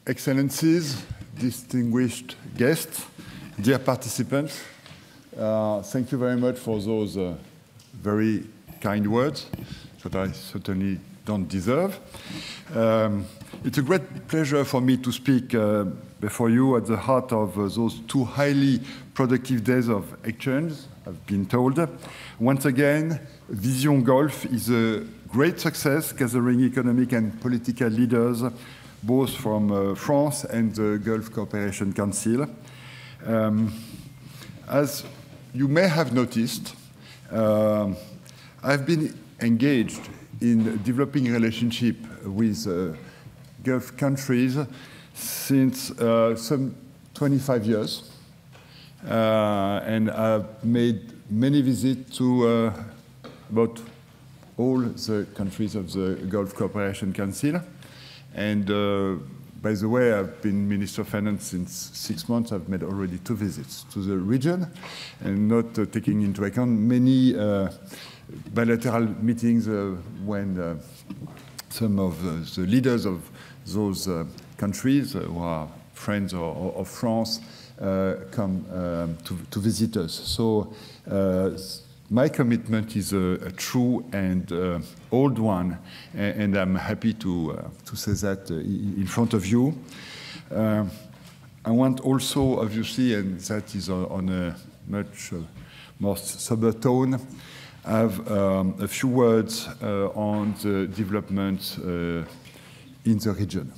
Excellencies, distinguished guests, dear participants, thank you very much for those very kind words that I certainly don't deserve. It's a great pleasure for me to speak before you at the heart of those 2 highly productive days of exchange, I've been told. Once again, Vision Golfe is a great success, gathering economic and political leaders, both from France and the Gulf Cooperation Council. As you may have noticed, I've been engaged in developing a relationship with Gulf countries since some 25 years. And I've made many visits to about all the countries of the Gulf Cooperation Council. And by the way, I've been Minister of Finance since 6 months. I've made already 2 visits to the region, and not taking into account many bilateral meetings when some of the leaders of those countries who are friends of France come to visit us. So my commitment is a true and old one, and I'm happy to say that in front of you. I want also, obviously, and that is on a much more sober tone, have a few words on the development in the region.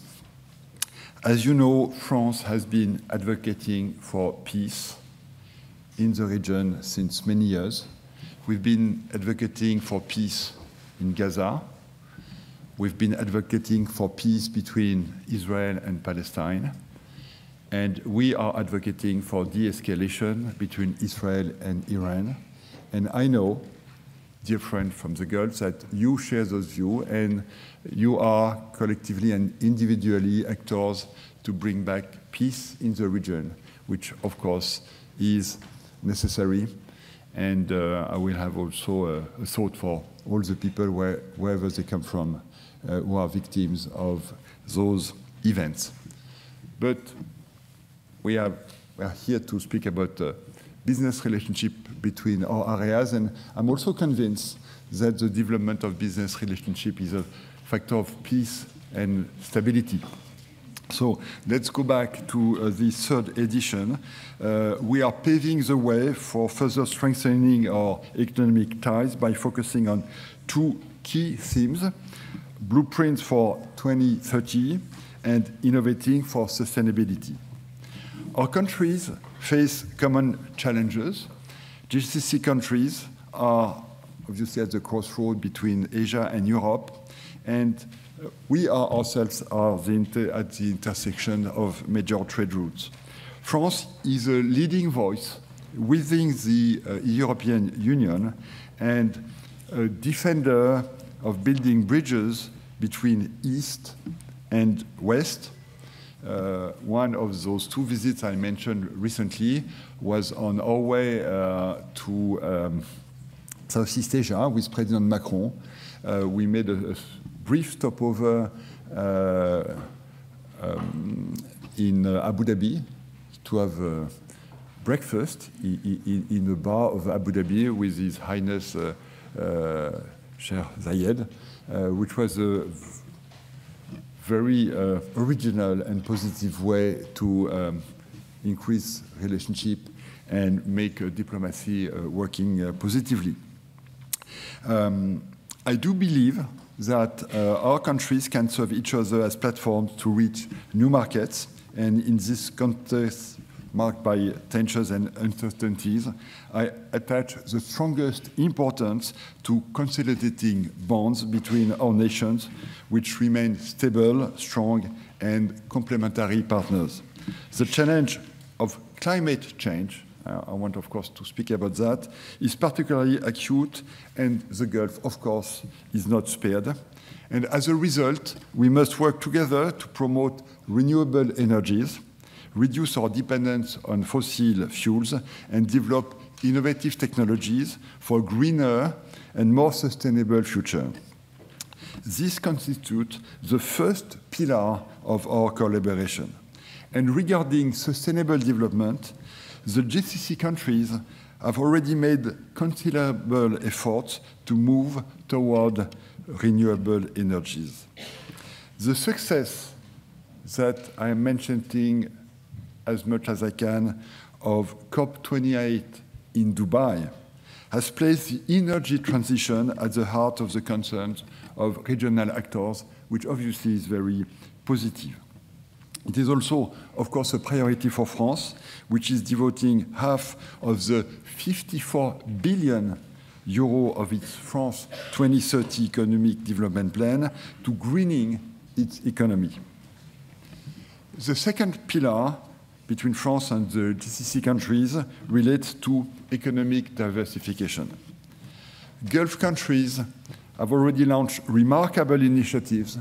As you know, France has been advocating for peace in the region since many years. We've been advocating for peace in Gaza. We've been advocating for peace between Israel and Palestine. And we are advocating for de-escalation between Israel and Iran. And I know, dear friend from the Gulf, that you share those views, and you are collectively and individually actors to bring back peace in the region, which of course is necessary. And I will have also a thought for all the people wherever they come from who are victims of those events. But we are here to speak about business relationship between our areas, and I'm also convinced that the development of business relationship is a factor of peace and stability. So let's go back to the 3rd edition. We are paving the way for further strengthening our economic ties by focusing on 2 key themes: blueprints for 2030 and innovating for sustainability. Our countries face common challenges. GCC countries are obviously at the crossroad between Asia and Europe, and we ourselves are at the intersection of major trade routes. France is a leading voice within the European Union and a defender of building bridges between East and West. One of those 2 visits I mentioned recently was on our way to Southeast Asia with President Macron. We made a brief stopover in Abu Dhabi to have breakfast in a bar of Abu Dhabi with His Highness Sheikh Zayed, which was a very original and positive way to increase relationship and make diplomacy working positively. I do believe that our countries can serve each other as platforms to reach new markets, and in this context marked by tensions and uncertainties, I attach the strongest importance to consolidating bonds between our nations, which remain stable, strong, and complementary partners. The challenge of climate change, I want, of course, to speak about that, is particularly acute, and the Gulf, of course, is not spared. And as a result, we must work together to promote renewable energies, reduce our dependence on fossil fuels, and develop innovative technologies for a greener and more sustainable future. This constitutes the first pillar of our collaboration. And regarding sustainable development, the GCC countries have already made considerable efforts to move toward renewable energies. The success that I am mentioning as much as I can of COP28 in Dubai has placed the energy transition at the heart of the concerns of regional actors, which obviously is very positive. It is also, of course, a priority for France, which is devoting half of the 54 billion euro of its France 2030 economic development plan to greening its economy. The second pillar between France and the GCC countries relates to economic diversification. Gulf countries have already launched remarkable initiatives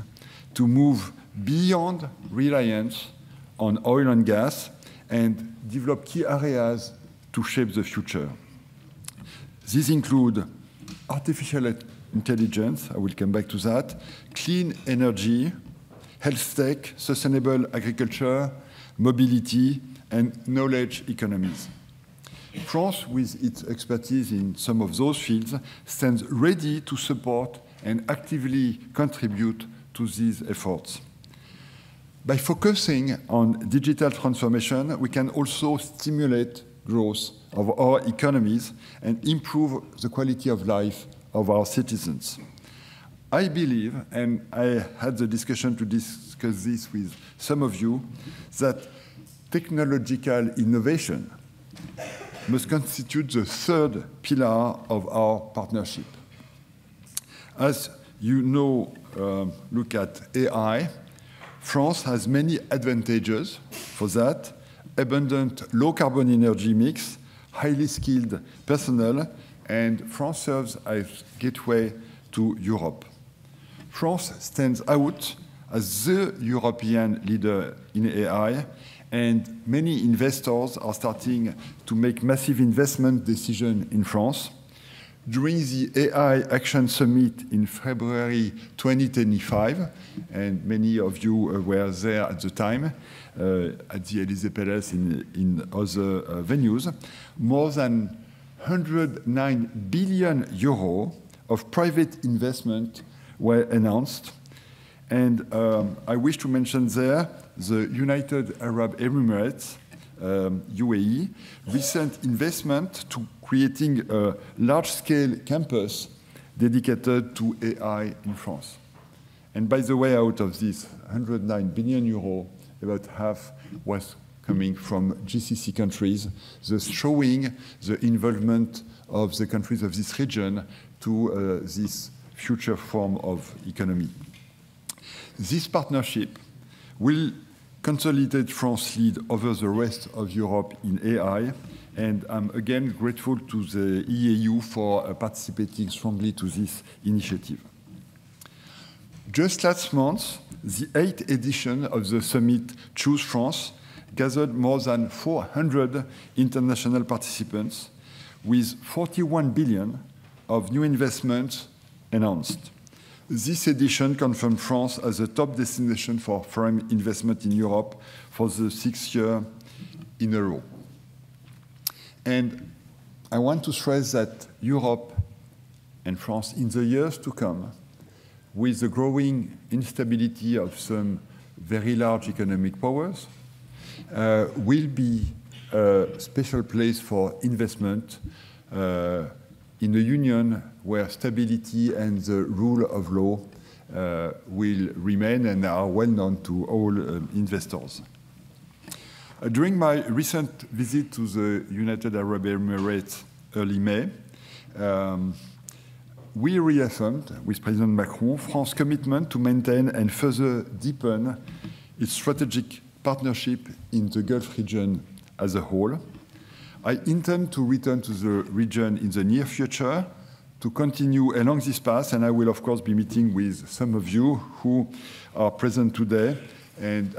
to move beyond reliance on oil and gas and develop key areas to shape the future. These include artificial intelligence, I will come back to that, clean energy, health tech, sustainable agriculture, mobility, and knowledge economies. France, with its expertise in some of those fields, stands ready to support and actively contribute to these efforts. By focusing on digital transformation, we can also stimulate growth of our economies and improve the quality of life of our citizens. I believe, and I had the discussion to discuss this with some of you, that technological innovation must constitute the third pillar of our partnership. As you know, look at AI. France has many advantages for that: abundant low-carbon energy mix, highly skilled personnel, and France serves as gateway to Europe. France stands out as the European leader in AI, and many investors are starting to make massive investment decisions in France. During the AI Action Summit in February 2025, and many of you were there at the time, at the Élysée Palace in other venues, more than 109 billion euro of private investment were announced. And I wish to mention there the United Arab Emirates, UAE, recent investment to creating a large-scale campus dedicated to AI in France. And by the way, out of this 109 billion euro, about half was coming from GCC countries, thus showing the involvement of the countries of this region to this future form of economy. This partnership will consolidate France's lead over the rest of Europe in AI, and I'm again grateful to the EAU for participating strongly to this initiative. Just last month, the 8th edition of the summit Choose France gathered more than 400 international participants with 41 billion of new investments announced. This edition confirmed France as a top destination for foreign investment in Europe for the 6th year in a row. And I want to stress that Europe and France, in the years to come, with the growing instability of some very large economic powers, will be a special place for investment in a union where stability and the rule of law will remain and are well known to all investors. During my recent visit to the United Arab Emirates early May, we reaffirmed with President Macron France's commitment to maintain and further deepen its strategic partnership in the Gulf region as a whole. I intend to return to the region in the near future to continue along this path, and I will, of course, be meeting with some of you who are present today, and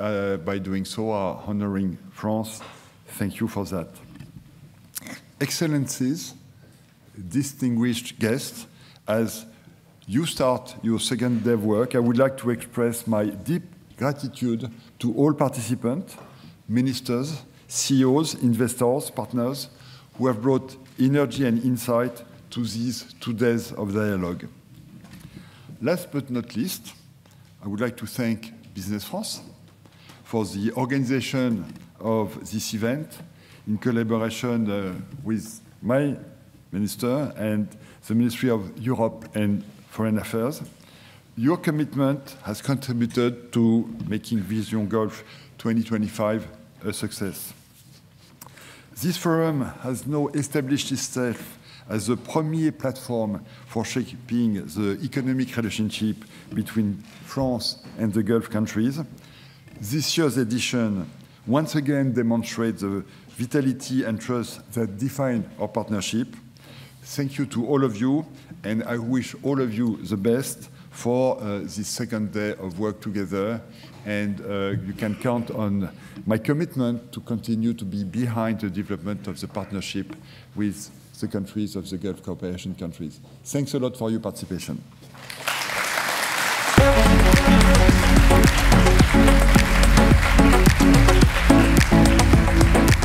by doing so are honoring France. Thank you for that. Excellencies, distinguished guests, as you start your second day of work, I would like to express my deep gratitude to all participants, ministers, CEOs, investors, partners, who have brought energy and insight to these 2 days of dialogue. Last but not least, I would like to thank Business France for the organization of this event in collaboration with my minister and the Ministry of Europe and Foreign Affairs. Your commitment has contributed to making Vision Golfe 2025 a success. This forum has now established itself as a premier platform for shaping the economic relationship between France and the Gulf countries. This year's edition once again demonstrates the vitality and trust that define our partnership. Thank you to all of you, and I wish all of you the best for this second day of work together. And you can count on my commitment to continue to be behind the development of the partnership with the countries of the Gulf cooperation countries. Thanks a lot for your participation.